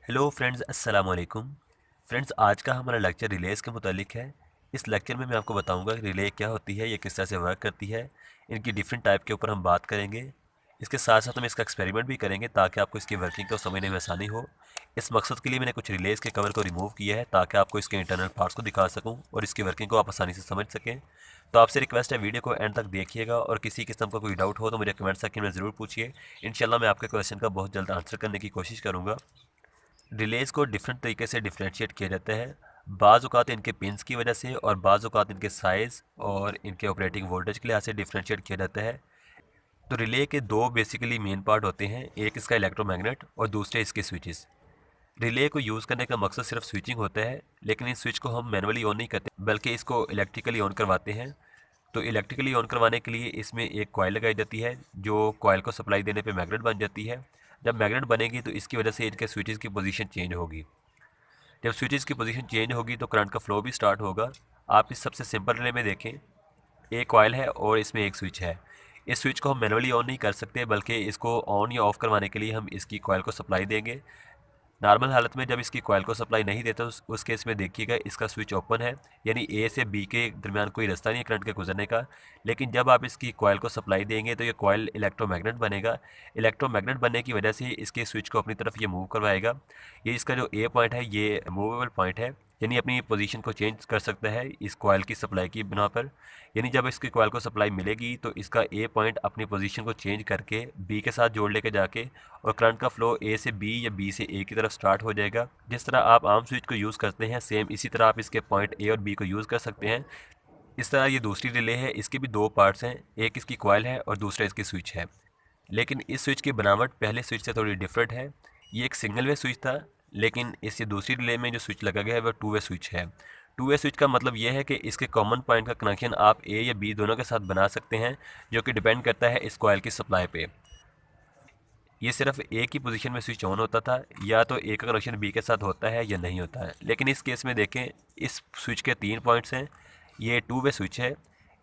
Hello friends, अस्सलाम वालेकुम। Friends, आज का हमारा लेक्चर रिलेज़ के मुतालिक है। इस लेक्चर में मैं आपको बताऊंगा कि रिले क्या होती है, ये किस तरह से वर्क करती है। इनकी डिफरेंट टाइप के ऊपर हम बात करेंगे। इसके साथ साथ हम इसका एक्सपेरिमेंट भी करेंगे ताकि आपको इसकी वर्किंग को समझने में आसानी हो। इस मकसद के लिए मैंने कुछ रिलेज़ के कवर को रिमूव किया है ताकि आपको इसके इंटरनल पार्ट्स को दिखा सकूँ और इसकी वर्किंग को आप आसानी से समझ सकें। तो आपसे रिक्वेस्ट है, वीडियो को एंड तक देखिएगा और किसी किस्म का कोई डाउट हो तो मुझे कमेंट सेक्शन में ज़रूर पूछिए। इंशाल्लाह मैं आपके क्वेश्चन का बहुत जल्द आंसर करने की कोशिश करूँगा। रिलेज़ को डिफरेंट तरीके से डिफ्रेंशिएट किया जाता है। बाज़ औक़ात इनके पिन्स की वजह से और बाज़ औक़ात इनके साइज़ और इनके ऑपरेटिंग वोल्टेज के लिहाज से डिफ्रेंशिएट किया जाता है। तो रिले के दो बेसिकली मेन पार्ट होते हैं, एक इसका इलेक्ट्रोमैग्नेट और दूसरे इसके स्विचेस। रिले को यूज़ करने का मकसद सिर्फ स्विचिंग होता है, लेकिन इस स्विच को हम मैनुअली ऑन नहीं करते बल्कि इसको इलेक्ट्रिकली ऑन करवाते हैं। तो इलेक्ट्रिकली ऑन करवाने के लिए इसमें एक कॉइल लगाई जाती है जो कॉइल को सप्लाई देने पे मैग्नेट बन जाती है। जब मैग्नेट बनेगी तो इसकी वजह से इनके स्विचेस की पोजीशन चेंज होगी। जब स्विचेस की पोजीशन चेंज होगी तो करंट का फ्लो भी स्टार्ट होगा। आप इस सबसे सिंपल रिले में देखें, एक कॉइल है और इसमें एक स्विच है। इस स्विच को हम मैनुअली ऑन नहीं कर सकते बल्कि इसको ऑन या ऑफ करवाने के लिए हम इसकी कॉइल को सप्लाई देंगे। नॉर्मल हालत में जब इसकी कॉइल को सप्लाई नहीं देता उस केस में देखिएगा इसका स्विच ओपन है, यानी ए से बी के दरमियान कोई रास्ता नहीं है करंट के गुजरने का। लेकिन जब आप इसकी कॉइल को सप्लाई देंगे तो ये कॉइल इलेक्ट्रोमैग्नेट बनेगा। इलेक्ट्रोमैग्नेट बनने की वजह से इसके स्विच को अपनी तरफ ये मूव करवाएगा। ये इसका जो ए पॉइंट है ये मूवेबल पॉइंट है, यानी अपनी पोजीशन को चेंज कर सकता है इस कॉइल की सप्लाई की बिना पर। यानी जब इसकी कॉइल को सप्लाई मिलेगी तो इसका ए पॉइंट अपनी पोजीशन को चेंज करके बी के साथ जोड़ लेके जाके और करंट का फ्लो ए से बी या बी से ए की तरफ स्टार्ट हो जाएगा। जिस तरह आप आम स्विच को यूज़ करते हैं सेम इसी तरह आप इसके पॉइंट ए और बी को यूज़ कर सकते हैं। इस तरह ये दूसरी रिले है, इसके भी दो पार्ट्स हैं, एक इसकी कॉइल है और दूसरा इसकी स्विच है। लेकिन इस स्विच की बनावट पहले स्विच से थोड़ी डिफरेंट है। ये एक सिंगल वे स्विच था, लेकिन इस दूसरी रिले में जो स्विच लगा गया है वह टू वे स्विच है। टू वे स्विच का मतलब यह है कि इसके कॉमन पॉइंट का कनेक्शन आप ए या बी दोनों के साथ बना सकते हैं, जो कि डिपेंड करता है इस कॉइल की सप्लाई पे। ये सिर्फ एक ही पोजीशन में स्विच ऑन होता था, या तो ए का कनेक्शन बी के साथ होता है या नहीं होता है। लेकिन इस केस में देखें, इस स्विच के तीन पॉइंट्स हैं, ये टू वे स्विच है।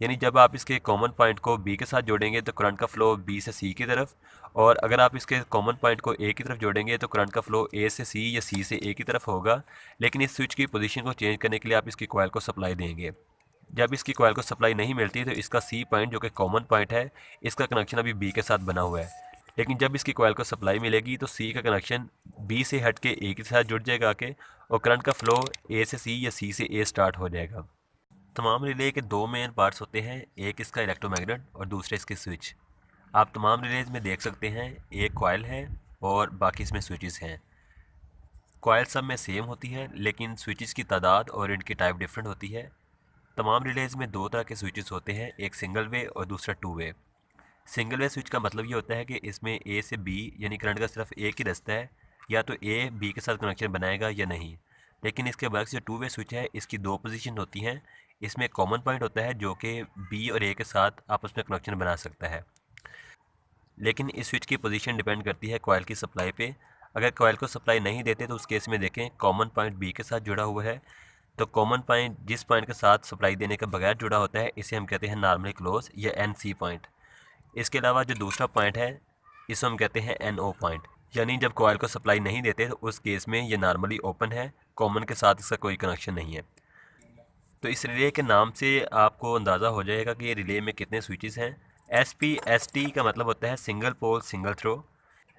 यानी जब आप इसके कॉमन पॉइंट को बी के साथ जोड़ेंगे तो करंट का फ्लो बी से सी की तरफ, और अगर आप इसके कॉमन पॉइंट को ए की तरफ जोड़ेंगे तो करंट का फ्लो ए से सी या सी से ए की तरफ होगा। लेकिन इस स्विच की पोजीशन को चेंज करने के लिए आप इसकी कॉइल को सप्लाई देंगे। जब इसकी कॉइल को सप्लाई नहीं मिलती तो इसका सी पॉइंट जो कि कॉमन पॉइंट है, इसका कनेक्शन अभी बी के साथ बना हुआ है। लेकिन जब इसकी कॉइल को सप्लाई मिलेगी तो सी का कनेक्शन बी से हट के ए के साथ जुड़ जाएगा आके, और करंट का फ्लो ए से सी या सी से ए स्टार्ट हो जाएगा। तमाम रिले के दो मेन पार्ट्स होते हैं, एक इसका इलेक्ट्रोमैग्नेट और दूसरे इसके स्विच। आप तमाम रिलेज में देख सकते हैं, एक कॉइल है और बाकी इसमें स्विचेस हैं। कॉइल सब में सेम होती है लेकिन स्विचेस की तादाद और इनकी टाइप डिफरेंट होती है। तमाम रिलेज में दो तरह के स्विचेस होते हैं, एक सिंगल वे और दूसरा two way. Single way switch का मतलब ये होता है कि इसमें ए से बी यानी करंट का सिर्फ एक ही रास्ता है, या तो ए बी के साथ कनेक्शन बनाएगा या नहीं। लेकिन इसके बरक्स जो टू वे स्विच है इसकी दो पोजीशन होती हैं। इसमें कॉमन पॉइंट होता है जो कि बी और ए के साथ आपस में कनेक्शन बना सकता है। लेकिन इस स्विच की पोजीशन डिपेंड करती है कॉइल की सप्लाई पे। अगर कॉइल को सप्लाई नहीं देते तो उस केस में देखें, कॉमन पॉइंट बी के साथ जुड़ा हुआ है, तो कॉमन पॉइंट जिस पॉइंट के साथ सप्लाई देने के बगैर जुड़ा होता है इसे हम कहते हैं नॉर्मली क्लोज या एन सी पॉइंट। इसके अलावा जो दूसरा पॉइंट है इसे हम कहते हैं एन ओ पॉइंट, यानी जब कॉइल को सप्लाई नहीं देते तो उस केस में ये नॉर्मली ओपन है, कॉमन के साथ इसका कोई कनेक्शन नहीं है। तो इस रिले के नाम से आपको अंदाज़ा हो जाएगा कि ये रिले में कितने स्विचेस हैं। एस पी एस टी का मतलब होता है single pole single throw.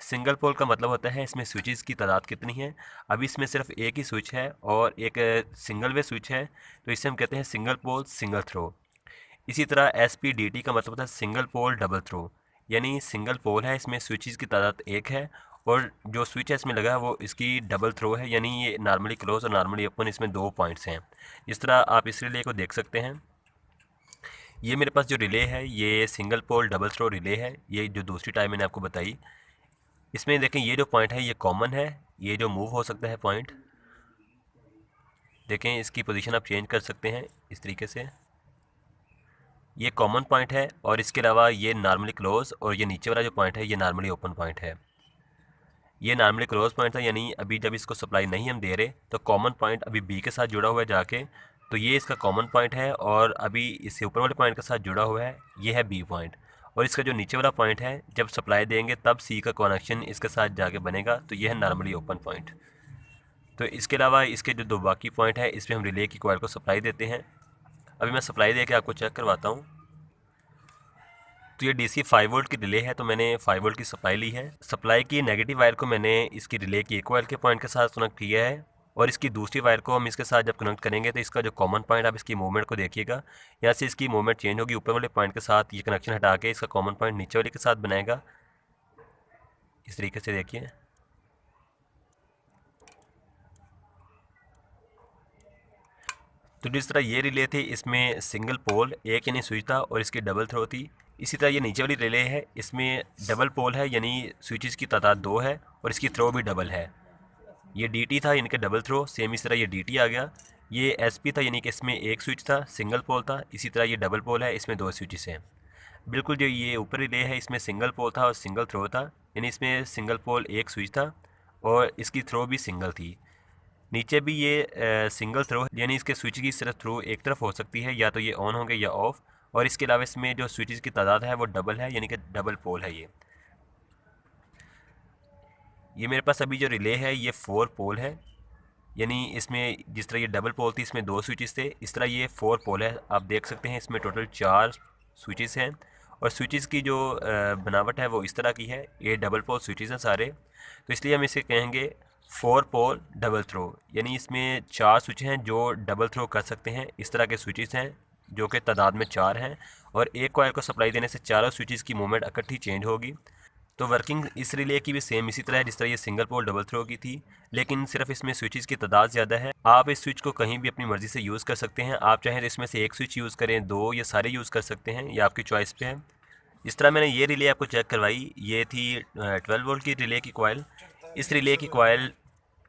Single pole का मतलब होता है इसमें स्विचेस की तादाद कितनी है। अभी इसमें सिर्फ एक ही स्विच है और एक सिंगल वे स्विच है, तो इसे हम कहते हैं सिंगल पोल सिंगल थ्रो। इसी तरह एस पी डी टी का मतलब होता है सिंगल पोल डबल थ्रो, यानी सिंगल पोल है, इसमें स्विचेस की तादाद एक है और जो स्विच है इसमें लगा है वो इसकी डबल थ्रो है, यानी ये नॉर्मली क्लोज और नॉर्मली ओपन, इसमें दो पॉइंट्स हैं। जिस तरह आप इस रिले को देख सकते हैं, ये मेरे पास जो रिले है ये single pole double throw relay है। ये जो दूसरी टाइप मैंने आपको बताई, इसमें देखें ये जो पॉइंट है ये कॉमन है, ये जो मूव हो सकता है पॉइंट, देखें इसकी पोजीशन आप चेंज कर सकते हैं इस तरीके से। ये कॉमन पॉइंट है और इसके अलावा ये नॉर्मली क्लोज, और ये नीचे वाला जो पॉइंट है ये नॉर्मली ओपन पॉइंट है। ये नॉर्मली क्लोज पॉइंट था, यानी अभी जब इसको सप्लाई नहीं हम दे रहे तो कॉमन पॉइंट अभी बी के साथ जुड़ा हुआ है जाके, तो ये इसका कॉमन पॉइंट है, और अभी इससे ऊपर वाले पॉइंट के साथ जुड़ा हुआ है, ये है बी पॉइंट। और इसका जो नीचे वाला पॉइंट है जब सप्लाई देंगे तब सी का कनेक्शन इसके साथ जाके बनेगा, तो ये है नॉर्मली ओपन पॉइंट। तो इसके अलावा इसके जो दो बाकी पॉइंट है इस पर हम रिले की कॉइल को सप्लाई देते हैं। अभी मैं सप्लाई दे के आपको चेक करवाता हूँ। तो ये DC 5 वोल्ट की रिले है, तो मैंने 5 वोल्ट की सप्लाई ली है। सप्लाई की नेगेटिव वायर को मैंने इसकी रिले की एक कॉइल के पॉइंट के साथ कनेक्ट किया है और इसकी दूसरी वायर को हम इसके साथ जब कनेक्ट करेंगे तो इसका जो कॉमन पॉइंट, आप इसकी मूवमेंट को देखिएगा, यहाँ से इसकी मूवमेंट चेंज होगी। ऊपर वाले पॉइंट के साथ ये कनेक्शन हटा के इसका कॉमन पॉइंट नीचे वाले के साथ बनाएगा। इस तरीके से देखिए। तो जिस तरह ये रिले थी इसमें सिंगल पोल एक यानी स्विच था और इसकी डबल थ्रो थी, इसी तरह ये नीचे वाली रिले है, इसमें डबल पोल है यानी स्विचेस की तादाद 2 है और इसकी थ्रो भी डबल है। ये DT था, इनके डबल थ्रो, सेम इस तरह ये DT आ गया। ये SP था यानी कि इसमें एक स्विच था, सिंगल पोल था। इसी तरह ये डबल पोल है, इसमें 2 स्विचेस हैं। बिल्कुल जो ये ऊपर रिले है इसमें सिंगल पोल था और सिंगल थ्रो था, यानी इसमें सिंगल पोल एक स्विच था और इसकी थ्रो भी सिंगल थी। नीचे भी ये सिंगल थ्रो यानी इसके स्विच की सिर्फ थ्रो एक तरफ हो सकती है, या तो ये ऑन होंगे या ऑफ। और इसके अलावा इसमें जो स्विचेस की तादाद है वो डबल है, यानी कि डबल पोल है। ये मेरे पास अभी जो रिले है ये 4 पोल है, यानी इसमें जिस तरह ये डबल पोल थी इसमें 2 स्विचेस थे, इस तरह ये 4 पोल है। आप देख सकते हैं इसमें टोटल 4 स्विचेस हैं और स्विचेस की जो बनावट है वो इस तरह की है। ये डबल पोल स्विचेस हैं सारे, तो इसलिए हम इसे कहेंगे 4 पोल डबल थ्रो, यानी इसमें 4 स्विच हैं जो डबल थ्रो कर सकते हैं। इस तरह के स्विचेस हैं जो कि तादाद में 4 हैं और एक कॉइल को सप्लाई देने से चारों स्विचेस की मूवमेंट इकट्ठी चेंज होगी। तो वर्किंग इस रिले की भी सेम इसी तरह है जिस तरह ये सिंगल पोल डबल थ्रो की थी, लेकिन सिर्फ इसमें स्विचेस की तादाद ज़्यादा है। आप इस स्विच को कहीं भी अपनी मर्ज़ी से यूज़ कर सकते हैं। आप चाहें तो इसमें से एक स्विच यूज़ करें, 2 या सारे यूज़ कर सकते हैं, ये आपकी चॉइस पे है। इस तरह मैंने ये रिले आपको चेक करवाई। ये थी 12 वोल्ट की रिले की कॉइल। इस रिले की कॉइल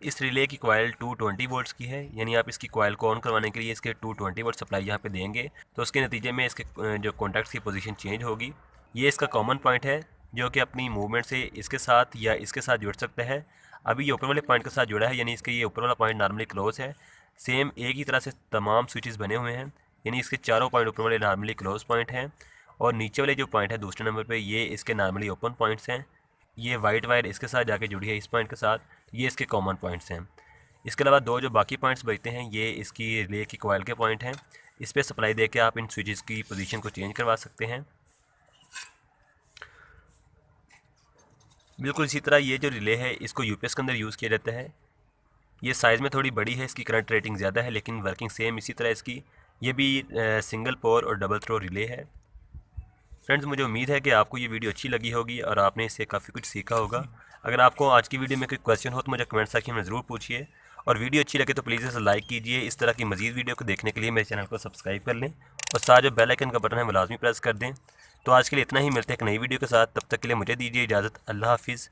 इस रिले की कॉइल 220 वोल्ट्स की है, यानी आप इसकी कॉइल को ऑन करवाने के लिए इसके 220 वोल्ट सप्लाई यहाँ पे देंगे तो उसके नतीजे में इसके जो कॉन्टैक्ट्स की पोजीशन चेंज होगी। ये इसका कॉमन पॉइंट है जो कि अपनी मूवमेंट से इसके साथ या इसके साथ जुड़ सकता है। अभी ये ऊपर वाले पॉइंट के साथ जुड़ा है, यानी इसका ये ऊपर वाला पॉइंट नॉर्मली क्लोज है। सेम एक ही तरह से तमाम स्विचेस बने हुए हैं, यानी इसके चारों पॉइंट ऊपर वाले नॉर्मली क्लोज पॉइंट हैं और नीचे वाले जो पॉइंट है दूसरे नंबर पे ये इसके नॉर्मली ओपन पॉइंट्स हैं। ये वाइट वायर इसके साथ जाके जुड़ी है इस पॉइंट के साथ, ये इसके कॉमन पॉइंट्स हैं। इसके अलावा 2 जो बाकी पॉइंट्स बचते हैं ये इसकी रिले की कॉइल के पॉइंट हैं। इस पर सप्लाई दे के आप इन स्विचेस की पोजीशन को चेंज करवा सकते हैं। बिल्कुल इसी तरह ये जो रिले है इसको UPS के अंदर यूज़ किया जाता है। ये साइज़ में थोड़ी बड़ी है, इसकी करंट रेटिंग ज़्यादा है, लेकिन वर्किंग सेम इसी तरह इसकी। ये भी सिंगल पोल और डबल थ्रो रिले है। फ्रेंड्स, मुझे उम्मीद है कि आपको ये वीडियो अच्छी लगी होगी और आपने इससे काफ़ी कुछ सीखा होगा। अगर आपको आज की वीडियो में कोई क्वेश्चन हो तो मुझे कमेंट सेक्शन में ज़रूर पूछिए और वीडियो अच्छी लगे तो प्लीज़ इसे लाइक कीजिए। इस तरह की मज़ीद वीडियो को देखने के लिए मेरे चैनल को सब्सक्राइब कर लें और साथ जो बेल आइकन का बटन है वो लाजमी प्रेस कर दें। तो आज के लिए इतना ही, मिलते हैं एक नई वीडियो के साथ। तब तक के लिए मुझे दीजिए इजाज़त। अल्लाह हाफिज़।